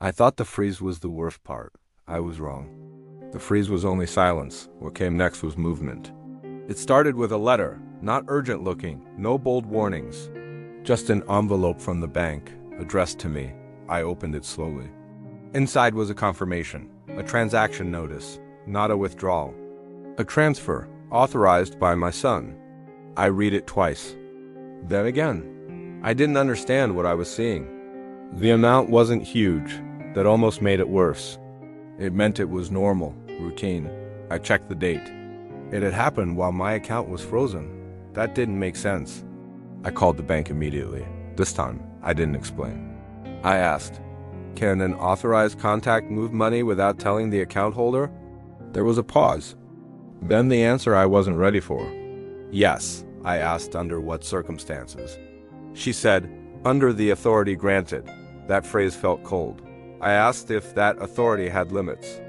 I thought the freeze was the worst part. I was wrong. The freeze was only silence. What came next was movement. It started with a letter, not urgent looking, no bold warnings. Just an envelope from the bank, addressed to me. I opened it slowly. Inside was a confirmation, a transaction notice, not a withdrawal. A transfer, authorized by my son. I read it twice. Then again. I didn't understand what I was seeing. The amount wasn't huge. That almost made it worse. It meant it was normal, routine. I checked the date. It had happened while my account was frozen. That didn't make sense. I called the bank immediately. This time, I didn't explain. I asked, "Can an authorized contact move money without telling the account holder?" There was a pause. Then the answer I wasn't ready for. "Yes," I asked, "under what circumstances?" She said, "Under the authority granted." That phrase felt cold. I asked if that authority had limits.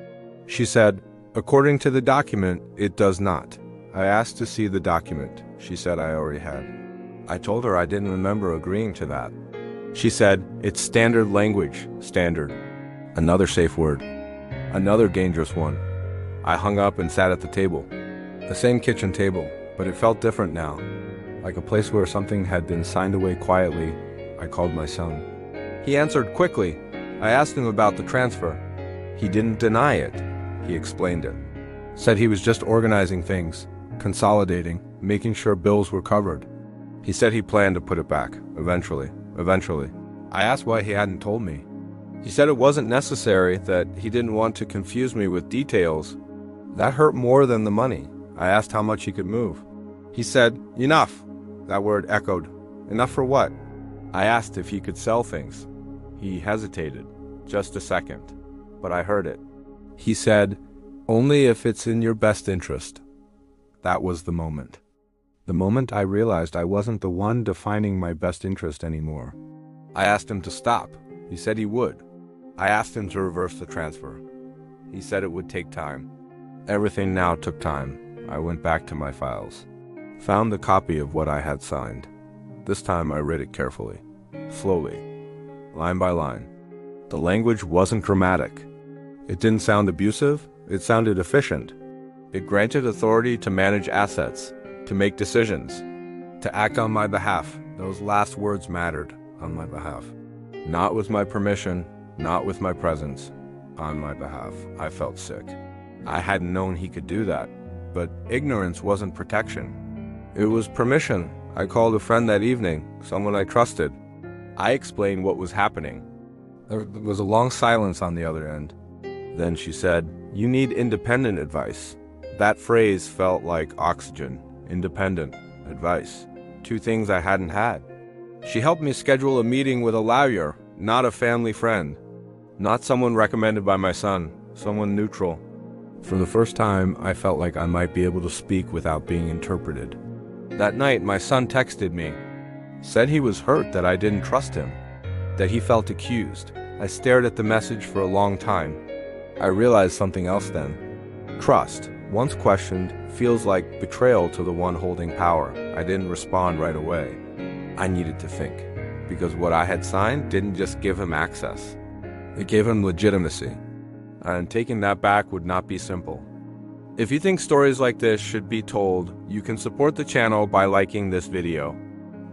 She said, "According to the document, it does not." I asked to see the document. She said I already had. I told her I didn't remember agreeing to that. She said, "It's standard language, standard." Another safe word. Another dangerous one. I hung up and sat at the table. The same kitchen table, but it felt different now. Like a place where something had been signed away quietly. I called my son. He answered quickly. I asked him about the transfer. He didn't deny it. He explained it. Said he was just organizing things, consolidating, making sure bills were covered. He said he planned to put it back, eventually. I asked why he hadn't told me. He said it wasn't necessary, that he didn't want to confuse me with details. That hurt more than the money. I asked how much he could move. He said, "Enough." That word echoed. Enough for what? I asked if he could sell things. He hesitated, just a second, but I heard it. He said, "Only if it's in your best interest." That was the moment. The moment I realized I wasn't the one defining my best interest anymore. I asked him to stop. He said he would. I asked him to reverse the transfer. He said it would take time. Everything now took time. I went back to my files. Found the copy of what I had signed. This time I read it carefully, slowly, line by line. The language wasn't dramatic. It didn't sound abusive. It sounded efficient. It granted authority to manage assets, to make decisions, to act on my behalf. Those last words mattered, on my behalf. Not with my permission, not with my presence, on my behalf. I felt sick. I hadn't known he could do that, but ignorance wasn't protection. It was permission. I called a friend that evening, someone I trusted. I explained what was happening. There was a long silence on the other end. Then she said, "You need independent advice." That phrase felt like oxygen. Independent advice. Two things I hadn't had. She helped me schedule a meeting with a lawyer, not a family friend. Not someone recommended by my son, someone neutral. For the first time, I felt like I might be able to speak without being interpreted. That night, my son texted me. Said he was hurt that I didn't trust him, that he felt accused. I stared at the message for a long time. I realized something else then. Trust, once questioned, feels like betrayal to the one holding power. I didn't respond right away. I needed to think, because what I had signed didn't just give him access. It gave him legitimacy, and taking that back would not be simple. If you think stories like this should be told, you can support the channel by liking this video.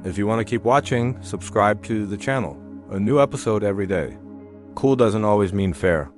If you want to keep watching, subscribe to the channel. A new episode every day. Cool doesn't always mean fair.